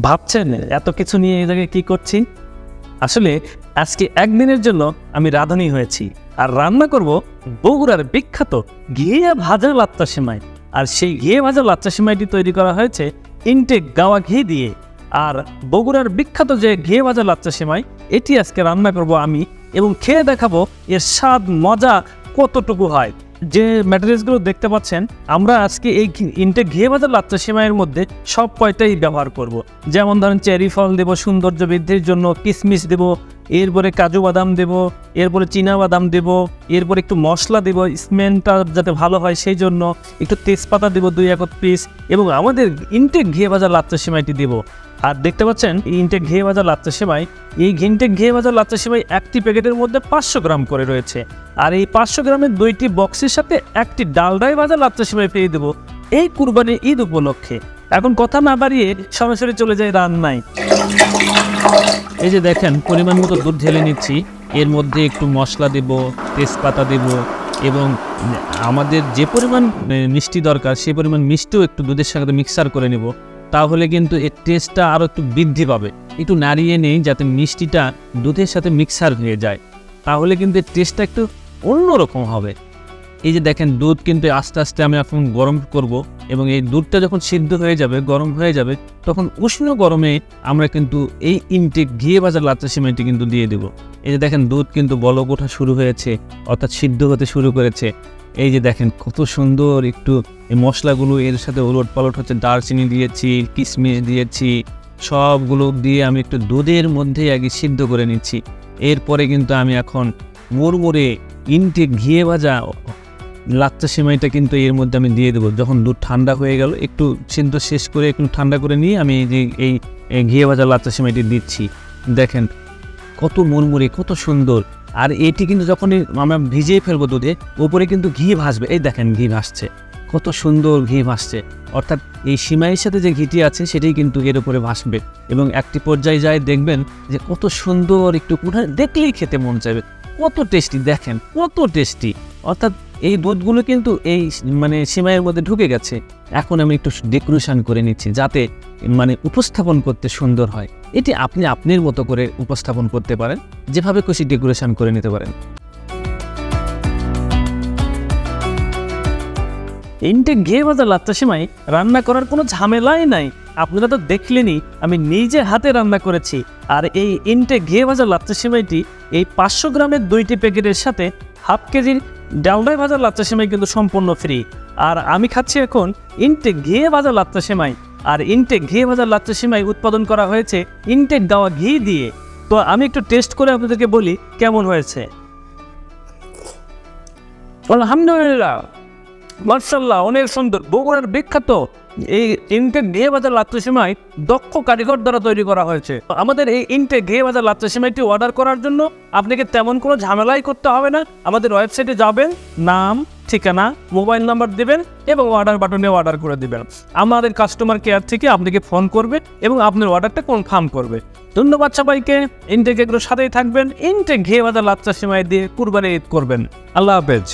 ভাবছেন এত কিছু নিয়ে এই জায়গায় কি করছি? আসলে আজকে একদিনের জন্য আমি রাঁধুনি হয়েছি, আর রান্না করব বগুড়ার বিখ্যাত ঘিয়ে ভাজা লাচ্চা সেমাই। আর সেই ঘিয়ে ভাজা লাচ্চা সেমাইটি তৈরি করা হয়েছে ইনটেক গাওয়া ঘি দিয়ে। আর বগুড়ার বিখ্যাত যে ঘিয়ে ভাজা লাচ্চা সেমাই, এটি আজকে রান্না করব আমি, এবং খেয়ে দেখাবো এর স্বাদ মজা কতটুকু হয়। যে ম্যাটেরিয়ালসগুলো দেখতে পাচ্ছেন, আমরা আজকে এই ইনটেক ঘিয়ে ভাজা লাচ্চা সেমাইয়ের মধ্যে সব কয়টাই ব্যবহার করব। যেমন ধরেন চেরি ফল দেব সৌন্দর্য বৃদ্ধির জন্য, কিশমিশ দেব, এরপরে কাজু বাদাম দেব, এরপরে চীনা বাদাম দেব, এরপরে একটু মশলা দেব স্মেলটা যাতে ভালো হয় সেই জন্য, একটু তেজপাতা দেব 2-1 পিস, এবং আমাদের ইনটেক ঘিয়ে ভাজা লাচ্চা সেমাইটি দেব। আর দেখতে পাচ্ছেন ইনটেক ঘিয়ে ভাজা লাচ্চা সেমাই, এই ইনটেক ঘিয়ে ভাজা লাচ্চা সেমাই একটি প্যাকেটের মধ্যে 500 গ্রাম করে রয়েছে। আর এই 500 গ্রামের 2টি বক্সের সাথে একটি ডালডাই ভাজা লাচ্চা সেমাই পেয়ে দেবো এই কুরবানি ঈদ উপলক্ষে। এখন কথা না বাড়িয়ে সরাসরি চলে যায় রান্নায়। এই যে দেখেন পরিমাণ মতো দুধ ঢেলে নিচ্ছি, এর মধ্যে একটু মশলা দেব, তেজপাতা দেব, এবং আমাদের যে পরিমাণ মিষ্টি দরকার সেই পরিমাণ মিষ্টিও একটু দুধের সাথে মিক্সার করে নেব। তাহলে কিন্তু এর টেস্টটা আরও একটু বৃদ্ধি পাবে। একটু নাড়িয়ে নেই যাতে মিষ্টিটা দুধের সাথে মিক্সার হয়ে যায়, তাহলে কিন্তু এর টেস্টটা একটু অন্যরকম হবে। এই যে দেখেন দুধ কিন্তু আস্তে আস্তে আমি এখন গরম করব, এবং এই দুধটা যখন সিদ্ধ হয়ে যাবে, গরম হয়ে যাবে, তখন উষ্ণ গরমে আমরা কিন্তু এই ইনটেক ঘিয়ে ভাজা লাচ্চা সেমাইটি কিন্তু দিয়ে দেব। এই যে দেখেন দুধ কিন্তু বলক ওঠা শুরু হয়েছে, অর্থাৎ সিদ্ধ হতে শুরু করেছে। এই যে দেখেন কত সুন্দর একটু এই মশলাগুলো এর সাথে ওলট পালট হচ্ছে, দারচিনি দিয়েছি, কিশমিশ দিয়েছি, সবগুলো দিয়ে আমি একটু দুধের মধ্যেই আগে সিদ্ধ করে নিচ্ছি। এরপরে কিন্তু আমি এখন মুড়মুড়ে ইনটেক ঘিয়ে ভাজা লাচ্চা সেমাইটা কিন্তু এর মধ্যে আমি দিয়ে দেবো। যখন দুধ ঠান্ডা হয়ে গেল, একটু সিদ্ধ শেষ করে একটু ঠান্ডা করে নিয়ে আমি এই ঘিয়ে ভাজা লাচ্চা সেমাইটি দিচ্ছি। দেখেন কত মুড়মুড়ে, কত সুন্দর। আর এটি কিন্তু যখনই আমরা ভিজিয়ে ফেলবো দুধে, ওপরে কিন্তু ঘি ভাসবে। এই দেখেন ঘি ভাসছে, কত সুন্দর ঘি ভাসছে, অর্থাৎ এই সিমাইয়ের সাথে যে ঘিটি আছে সেটাই কিন্তু এর উপরে ভাসবে। এবং একটি পর্যায়ে যায় দেখবেন যে কত সুন্দর, একটু দেখলেই খেতে মন চাইবে, কত টেস্টি। দেখেন কত টেস্টি, অর্থাৎ এই দুধগুলো কিন্তু এই সিমাইয়ের মধ্যে ঢুকে গেছে। এখন আমি একটু ডেকোরেশন করে নিচ্ছি যাতে উপস্থাপন করতে সুন্দর হয়। এটি আপনি আপনার মতো করে উপস্থাপন করতে পারেন, যেভাবে খুশি ডেকোরেশন করে নিতে পারেন। ইনটেক ঘিয়ে ভাজা লাচ্চা সেমাই রান্না করার কোনো ঝামেলাই নাই। আপনারা তো দেখলেনই আমি নিজে হাতে রান্না করেছি। আর এই ইনটেক ঘিয়ে ভাজা লাচ্চা সেমাইটি এই 500 গ্রামের 2টি প্যাকেটের সাথে হাফ কেজির ডালডাই ভাজা লাচ্চা সেমাই কিন্তু সম্পূর্ণ ফ্রি। আর আমি খাচ্ছি এখন ইনটেক ঘিয়ে ভাজা লাচ্চা সেমাই। আর ইনটেক ঘিয়ে ভাজা লাচ্চা সেমাই উৎপাদন করা হয়েছে ইনটেক গাওয়া ঘি দিয়ে। তো আমি একটু টেস্ট করে আপনাদেরকে বলি কেমন হয়েছে। আলহামদুলিল্লাহ, মাশাআল্লাহ, অনেক সুন্দর। বগুড়ার বিখ্যাত এই ইনটেক ঘিয়ে ভাজা লাচ্চা সেমাই দক্ষ কারিগর দ্বারা তৈরি করা হয়েছে। আমাদের এই ইনটেক ঘিয়ে ভাজা লাচ্চা সেমাইটি অর্ডার করার জন্য আপনাকে তেমন কোনো ঝামেলাই করতে হবে না। আমাদের ওয়েবসাইটে যাবেন, নাম, ঠিকানা, মোবাইল নাম্বার দেবেন এবং অর্ডার বাটনে অর্ডার করে দেবেন। আমাদের কাস্টমার কেয়ার থেকে আপনাকে ফোন করবে এবং আপনার অর্ডারটা কনফার্ম করবে। ধন্যবাদ সবাইকে। ইনটেক এগুলোর সাথেই থাকবেন। ইনটেক ঘিয়ে ভাজা লাচ্চা সেমাই দিয়ে কুরবানি ঈদ করবেন। আল্লাহ হাফেজ।